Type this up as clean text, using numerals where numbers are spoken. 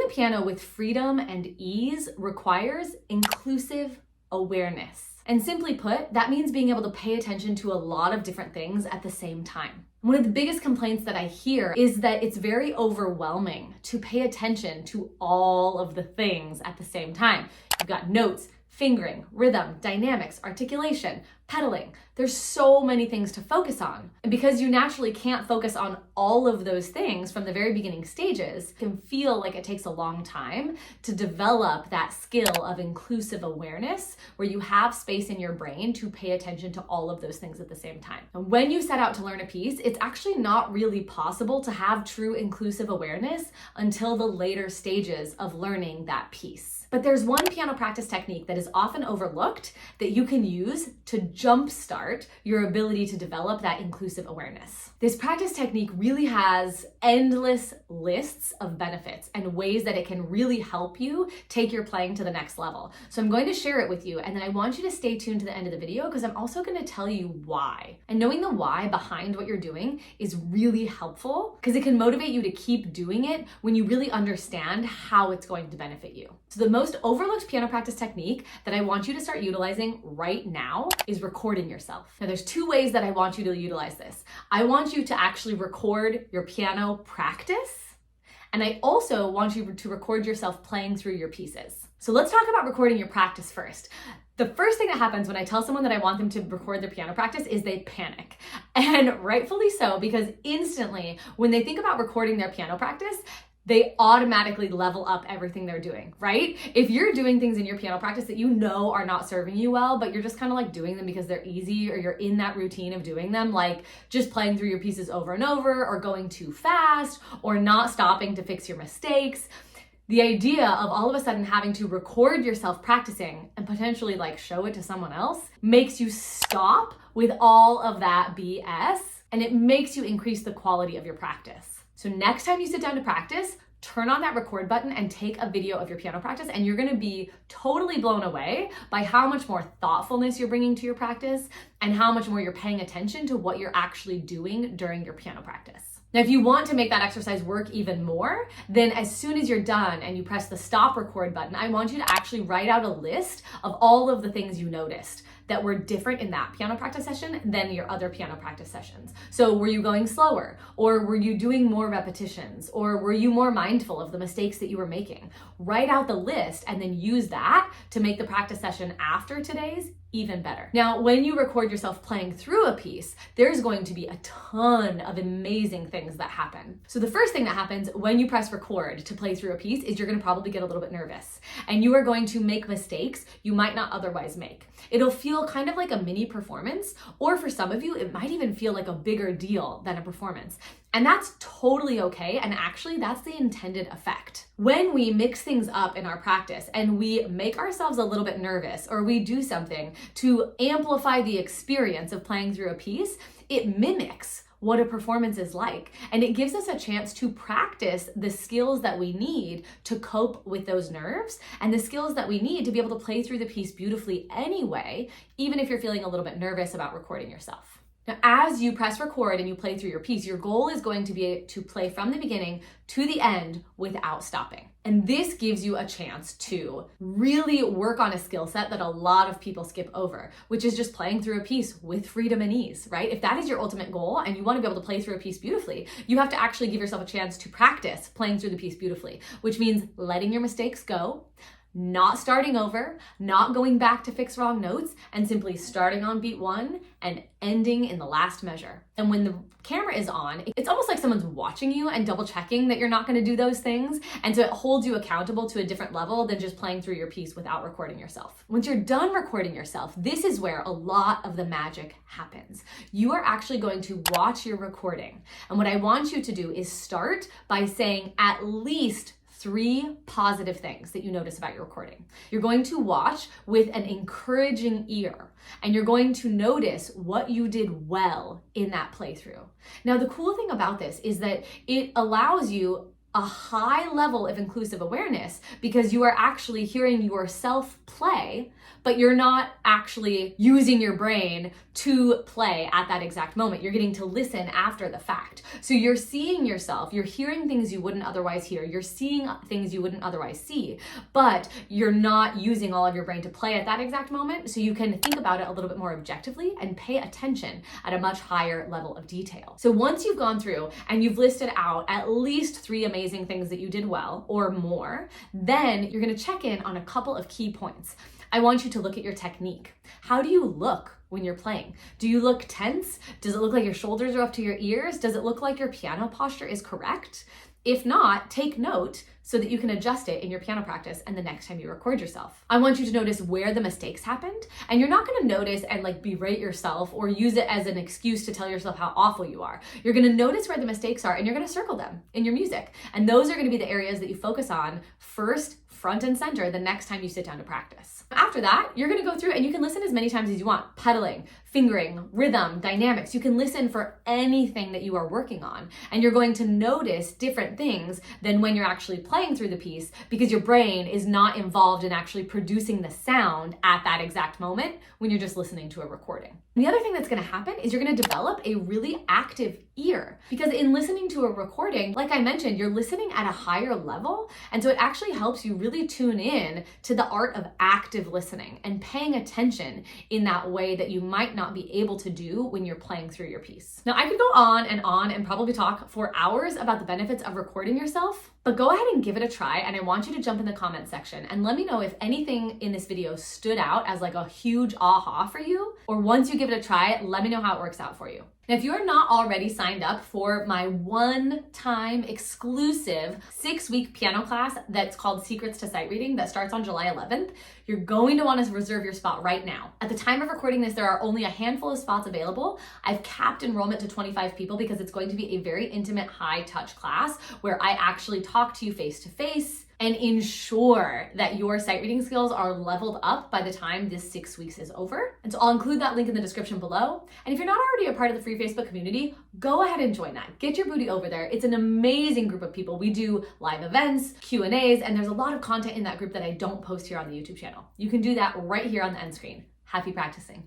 the piano with freedom and ease requires inclusive awareness. And simply put, that means being able to pay attention to a lot of different things at the same time. One of the biggest complaints that I hear is that it's very overwhelming to pay attention to all of the things at the same time. You've got notes, fingering, rhythm, dynamics, articulation, pedaling. There's so many things to focus on. And because you naturally can't focus on all of those things from the very beginning stages, it can feel like it takes a long time to develop that skill of inclusive awareness where you have space in your brain to pay attention to all of those things at the same time. And when you set out to learn a piece, it's actually not really possible to have true inclusive awareness until the later stages of learning that piece. But there's one piano practice technique that is often overlooked that you can use to jumpstart your ability to develop that inclusive awareness. This practice technique really has endless lists of benefits and ways that it can really help you take your playing to the next level. So I'm going to share it with you, and then I want you to stay tuned to the end of the video because I'm also going to tell you why. And knowing the why behind what you're doing is really helpful because it can motivate you to keep doing it when you really understand how it's going to benefit you. So the most overlooked piano practice technique that I want you to start utilizing right now is recording yourself. Now there's two ways that I want you to utilize this. I want you to actually record your piano practice, and I also want you to record yourself playing through your pieces. So let's talk about recording your practice first. The first thing that happens when I tell someone that I want them to record their piano practice is they panic. And rightfully so, because instantly when they think about recording their piano practice, they automatically level up everything they're doing, right? If you're doing things in your piano practice that you know are not serving you well, but you're just kind of like doing them because they're easy, or you're in that routine of doing them, like just playing through your pieces over and over, or going too fast, or not stopping to fix your mistakes, the idea of all of a sudden having to record yourself practicing and potentially like show it to someone else makes you stop with all of that BS, and it makes you increase the quality of your practice. So next time you sit down to practice, turn on that record button and take a video of your piano practice, and you're gonna be totally blown away by how much more thoughtfulness you're bringing to your practice and how much more you're paying attention to what you're actually doing during your piano practice. Now, if you want to make that exercise work even more, then as soon as you're done and you press the stop record button, I want you to actually write out a list of all of the things you noticed that were different in that piano practice session than your other piano practice sessions. So were you going slower? Or were you doing more repetitions? Or were you more mindful of the mistakes that you were making? Write out the list and then use that to make the practice session after today's even better. Now, when you record yourself playing through a piece, there's going to be a ton of amazing things that happen. So the first thing that happens when you press record to play through a piece is you're going to probably get a little bit nervous, and you are going to make mistakes you might not otherwise make. It'll feel kind of like a mini performance, or for some of you, it might even feel like a bigger deal than a performance. And that's totally okay, and actually that's the intended effect. When we mix things up in our practice and we make ourselves a little bit nervous, or we do something to amplify the experience of playing through a piece, it mimics what a performance is like. And it gives us a chance to practice the skills that we need to cope with those nerves, and the skills that we need to be able to play through the piece beautifully anyway, even if you're feeling a little bit nervous about recording yourself. Now, as you press record and you play through your piece, your goal is going to be to play from the beginning to the end without stopping. And this gives you a chance to really work on a skill set that a lot of people skip over, which is just playing through a piece with freedom and ease, right? If that is your ultimate goal and you want to be able to play through a piece beautifully, you have to actually give yourself a chance to practice playing through the piece beautifully, which means letting your mistakes go, not starting over, not going back to fix wrong notes, and simply starting on beat one and ending in the last measure. And when the camera is on, it's almost like someone's watching you and double checking that you're not going to do those things. And so it holds you accountable to a different level than just playing through your piece without recording yourself. Once you're done recording yourself, this is where a lot of the magic happens. You are actually going to watch your recording. And what I want you to do is start by saying at least 3 positive things that you notice about your recording. You're going to watch with an encouraging ear, and you're going to notice what you did well in that playthrough. Now, the cool thing about this is that it allows you a high level of inclusive awareness because you are actually hearing yourself play, but you're not actually using your brain to play at that exact moment. You're getting to listen after the fact. So you're seeing yourself, you're hearing things you wouldn't otherwise hear, you're seeing things you wouldn't otherwise see, but you're not using all of your brain to play at that exact moment. So you can think about it a little bit more objectively and pay attention at a much higher level of detail. So once you've gone through and you've listed out at least 3 amazing things that you did well or more, then you're going to check in on a couple of key points. I want you to look at your technique. How do you look when you're playing? Do you look tense? Does it look like your shoulders are up to your ears? Does it look like your piano posture is correct? If not, take note so that you can adjust it in your piano practice and the next time you record yourself. I want you to notice where the mistakes happened, and you're not gonna notice and berate yourself or use it as an excuse to tell yourself how awful you are. You're gonna notice where the mistakes are and you're gonna circle them in your music. And those are gonna be the areas that you focus on first, front and center, the next time you sit down to practice. After that, you're gonna go through and you can listen as many times as you want. Pedaling, fingering, rhythm, dynamics. You can listen for anything that you are working on, and you're going to notice different things than when you're actually playing through the piece because your brain is not involved in actually producing the sound at that exact moment when you're just listening to a recording. And the other thing that's gonna happen is you're gonna develop a really active ear, because in listening to a recording, like I mentioned, you're listening at a higher level, and so it actually helps you really tune in to the art of active listening and paying attention in that way that you might not be able to do when you're playing through your piece. Now, I could go on and probably talk for hours about the benefits of recording yourself, but go ahead and give it a try, and I want you to jump in the comment section and let me know if anything in this video stood out as a huge aha for you, or once you give it a try, let me know how it works out for you. Now, if you're not already signed up for my one-time exclusive 6-week piano class that's called Secrets to Sight Reading that starts on July 11th, you're going to want to reserve your spot right now. At the time of recording this, there are only a handful of spots available. I've capped enrollment to 25 people because it's going to be a very intimate, high-touch class where I actually talk to you face-to-face and ensure that your sight reading skills are leveled up by the time this 6 weeks is over. And so I'll include that link in the description below. And if you're not already a part of the free Facebook community, go ahead and join that. Get your booty over there. It's an amazing group of people. We do live events, Q&As, and there's a lot of content in that group that I don't post here on the YouTube channel. You can do that right here on the end screen. Happy practicing.